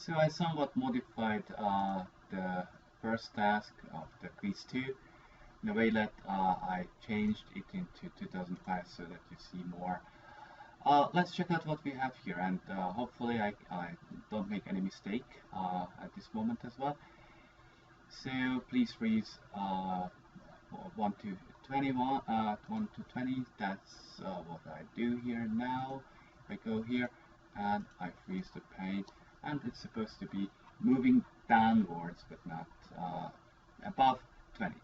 So I somewhat modified the first task of the quiz 2 in a way that I changed it into 2005 so that you see more. Let's check out what we have here, and hopefully I don't make any mistake at this moment as well. So please freeze 1 to 21, 1 to 20. That's what I do here now. I go here and I freeze the pane, and it's supposed to be moving downwards but not above 20.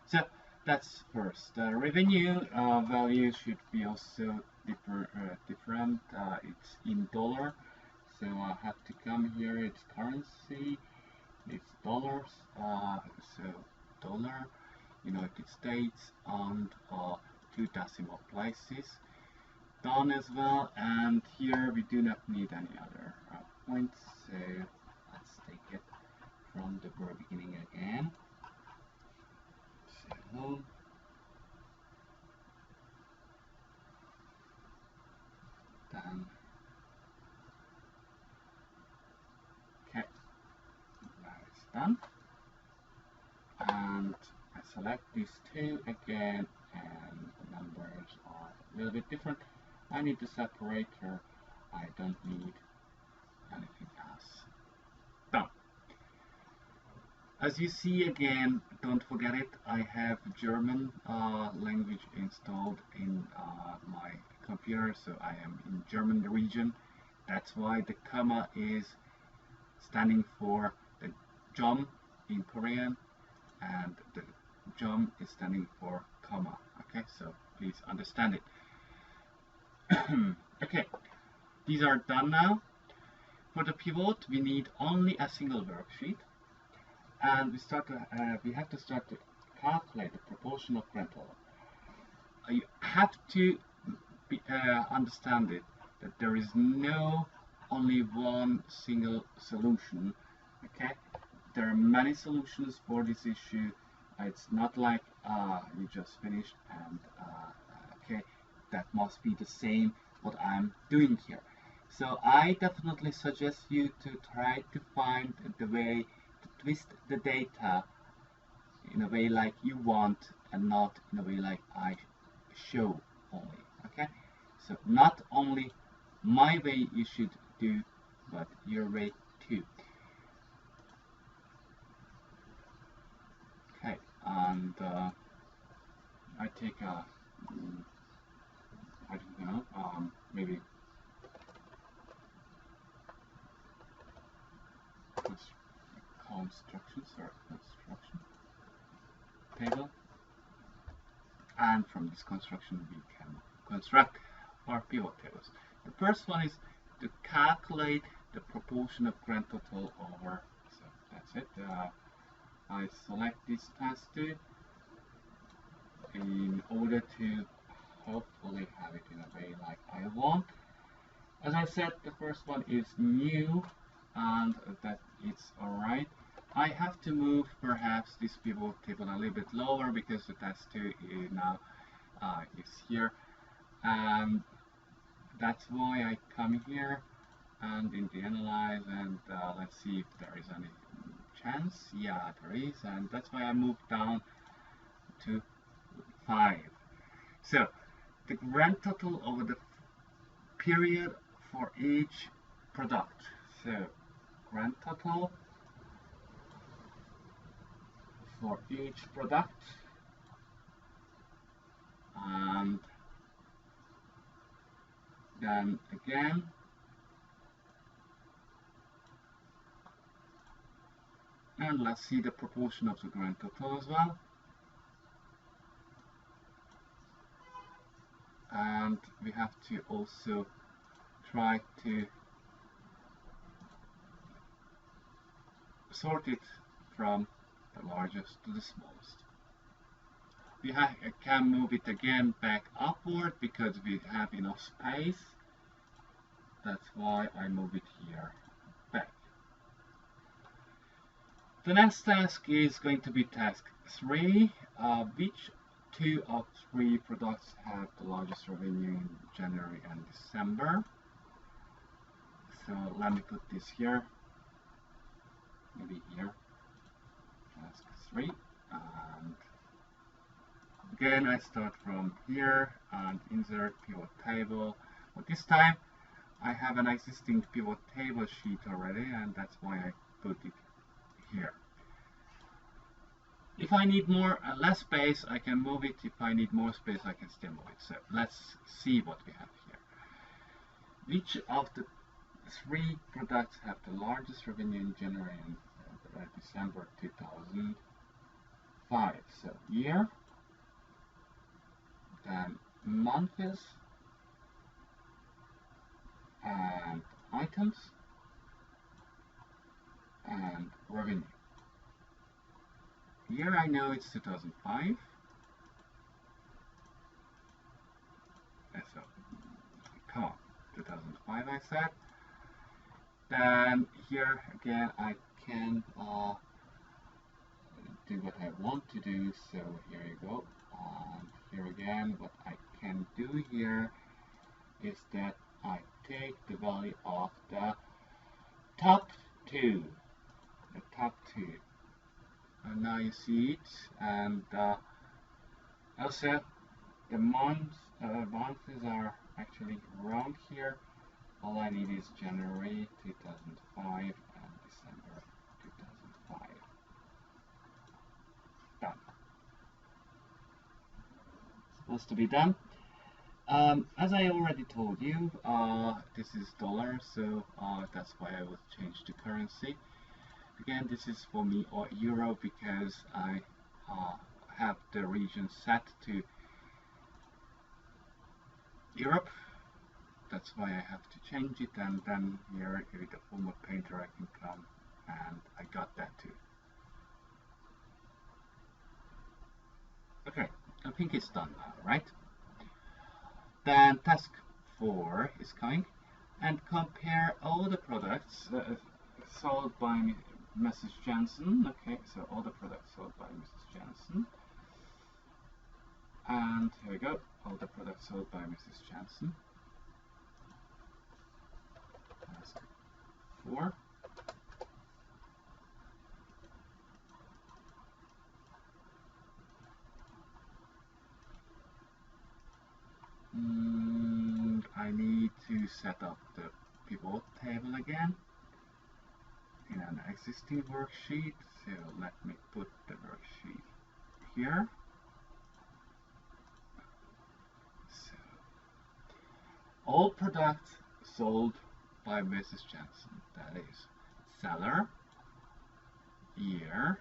So that's first. The revenue value should be also different. It's in dollar, so I have to come here. It's currency, it's dollars, so dollar, United States, and 2 decimal places. Done as well, and here we do not need any other points, so let's take it from the very beginning again. So then okay, now it's done, and I select these two again, and the numbers are a little bit different. I need the separator. I don't need anything else. Done. As you see again, don't forget it, I have German language installed in my computer, so I am in German region. That's why the comma is standing for the jom in Korean, and the jom is standing for comma. Okay, so please understand it. Okay, these are done now. For the pivot, we need only a single worksheet, and we have to start to calculate the proportion of grand total. You have to understand it that there is no only one single solution. Okay, there are many solutions for this issue. It's not like you just finished and okay, that must be the same what I'm doing here. So I definitely suggest you to try to find the way to twist the data in a way like you want and not in a way like I show only. Okay, so not only my way you should do, but your way too. Okay, and I take a I don't know, maybe construction table, and from this construction we can construct our pivot tables. The first one is to calculate the proportion of grand total over, so that's it. I select this task 2 in order to hopefully have it in a way like I want. As I said, the first one is new, and that it's alright. I have to move perhaps this pivot table a little bit lower because the task 2 is now is here, and that's why I come here and in the analyze, and let's see if there is any chance. Yeah, there is, and that's why I moved down to 5. So the grand total over the period for each product. So grand total for each product, and then again and let's see the proportion of the grand total as well, and we have to also try to sort it from the largest to the smallest. We can move it again back upward because we have enough space. That's why I move it here back. The next task is going to be task 3. Which 2 of 3 products have the largest revenue in January and December? So let me put this here. maybe here, task 3, and again I start from here and insert pivot table, but this time I have an existing pivot table sheet already, and that's why I put it here. If I need less space, I can move it. If I need more space, I can still move it. So let's see what we have here. Which of the 3 products have the largest revenue in January and December 2005? So year, then months, and items, and revenue. Here I know it's 2005. So, come on, 2005 I said. Then here again I can do what I want to do. So here you go. And here again, what I can do here is that I take the value of the top 2. The top 2. And now you see it, and also the months are actually around here. All I need is January 2005 and December 2005. Done. Supposed to be done. As I already told you, this is dollar, so that's why I will change the currency. Again, this is for me or euro because I have the region set to Europe. That's why I have to change it, and then here with the format painter I can come, and I got that too. Okay, I think it's done now, right? Then task 4 is coming, and compare all the products sold by Mrs. Jensen. Okay, so all the products sold by Mrs. Jensen. And here we go, all the products sold by Mrs. Jensen. Task 4. I need to set up the pivot table again in an existing worksheet, so let me put the worksheet here. So, all products sold by Mrs. Jensen, that is seller, year,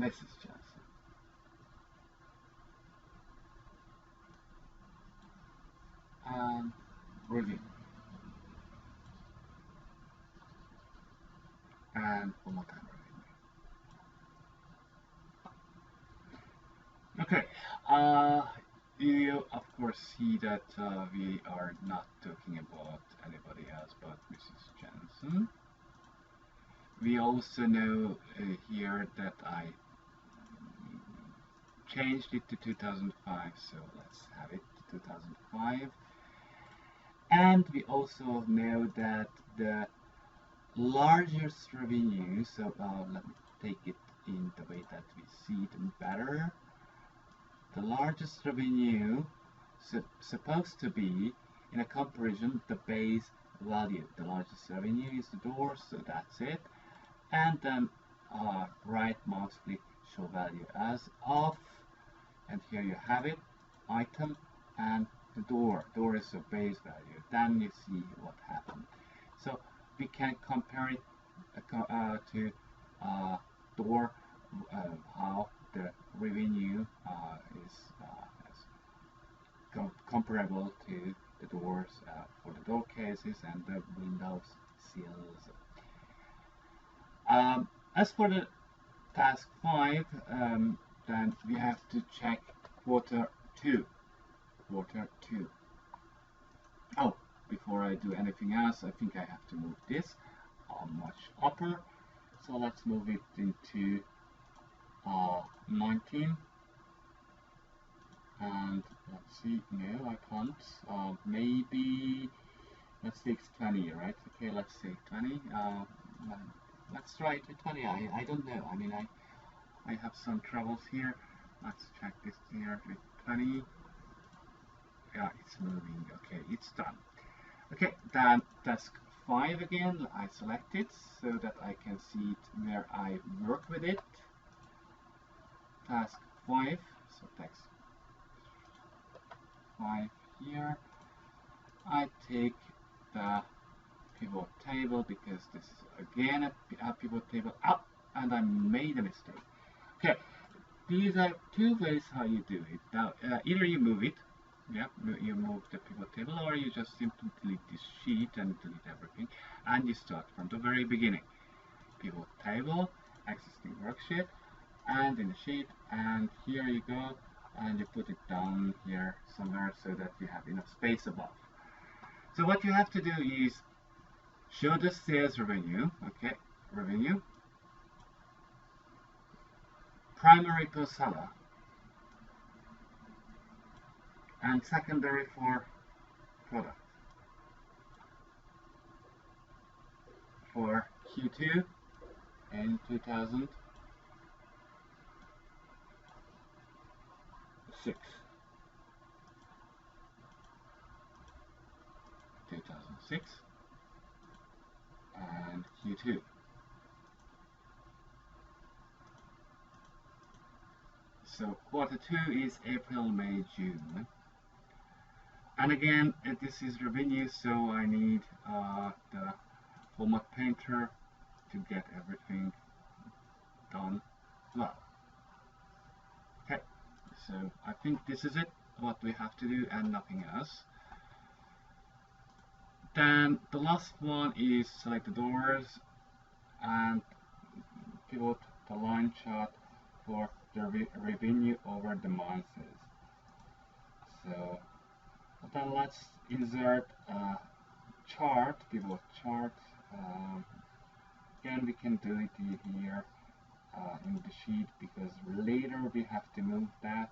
Mrs. Jensen. And review. And one more time review. Okay, you of course see that we are not talking about anybody else but Mrs. Jensen. We also know here that I changed it to 2005, so let's have it to 2005. And we also know that the largest revenue, so let me take it in the way that we see it better. The largest revenue supposed to be in a comparison the base value. The largest revenue is the door, so that's it. And then right mouse click show value as of, and here you have it, item and the door. Door is the base value. Then you see what happened. So we can compare it to door, how the revenue is comparable to the doors for the door cases and the windows sills. As for the task 5, then we have to check quarter 2. Oh, before I do anything else, I think I have to move this much upper. So let's move it into 19. And let's see, no, I can't. Maybe let's say it's 20, right? Okay, let's say 20. Let's try it with 20. I don't know. I mean, I have some troubles here. Let's check this here with 20. Yeah, it's moving. Okay, it's done. Okay, then task 5 again. I select it so that I can see it where I work with it. Task 5. So task 5 here. I take the pivot table because this is again a pivot table up, and I made a mistake. Okay, these are two ways how you do it. Now, either you move it, yeah, you move the pivot table, or you just simply delete this sheet and delete everything, and you start from the very beginning. Pivot table, existing worksheet, and in the sheet, and here you go, and you put it down here somewhere so that you have enough space above. So what you have to do is show the sales revenue, okay, revenue, primary per seller, and secondary for product. For Q2 in 2006. 2006 and Q2. So quarter 2 is April, May, June. And again, this is revenue, so I need the format painter to get everything done well. Okay, so I think this is it, what we have to do, and nothing else. Then the last one is select the doors and pivot the line chart for the revenue over the months. So then let's insert a chart, pivot chart. Again, we can do it here in the sheet because later we have to move that.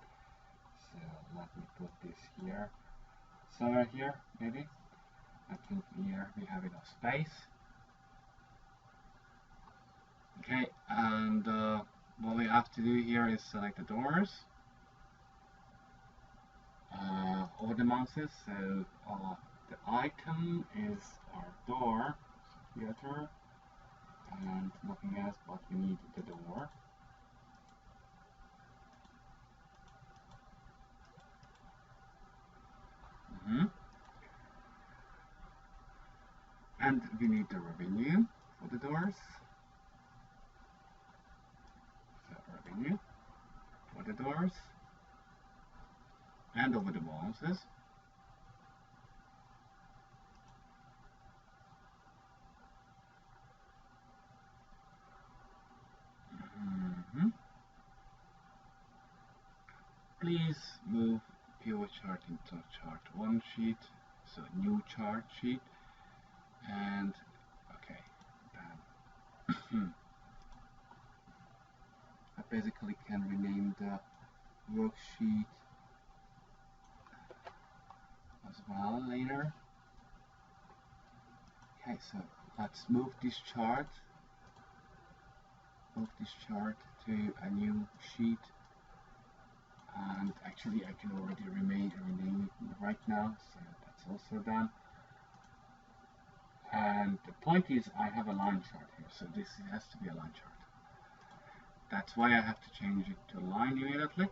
So let me put this here, somewhere here maybe. I think here we have enough space. Okay, and what we have to do here is select the doors over the mouses. So the item is our door, theater, and nothing else, but we need the door. And we need the revenue for the doors. So revenue for the doors and over the bonuses. Please move pivot chart into chart 1 sheet, so new chart sheet, and okay, then I basically can rename the worksheet as well later. Okay, so let's move this chart to a new sheet, and actually I can already rename it right now, so that's also done. And the point is I have a line chart here, so this has to be a line chart. That's why I have to change it to line immediately.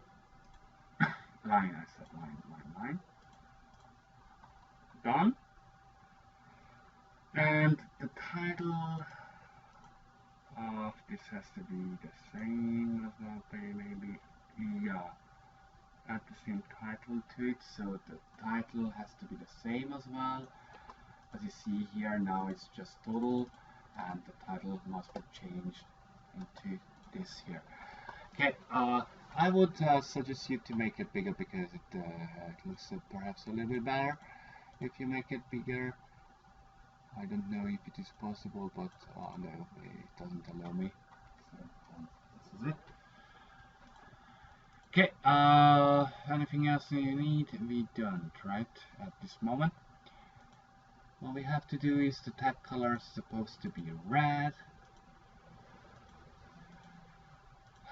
Line, I said line. Done. And the title of this has to be the same as well, maybe, yeah, add the same title to it, so the title has to be the same as well. As you see here, now it's just total, and the title must be changed into this here. Okay, I would suggest you to make it bigger because it looks perhaps a little bit better if you make it bigger. I don't know if it is possible, but no, it doesn't allow me. So this is it. Okay, anything else you need? We don't, right, at this moment. All we have to do is the tag color is supposed to be red,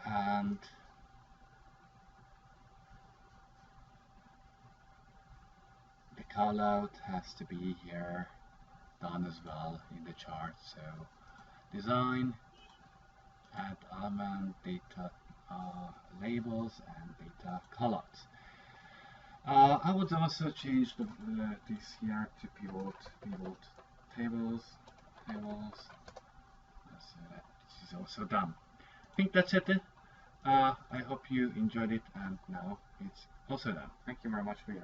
and the callout has to be here done as well in the chart. So design, add element, data labels, and data callouts. I would also change this here to pivot tables. So that this is also done. I think that's it. I hope you enjoyed it, and now it's also done. Thank you very much for your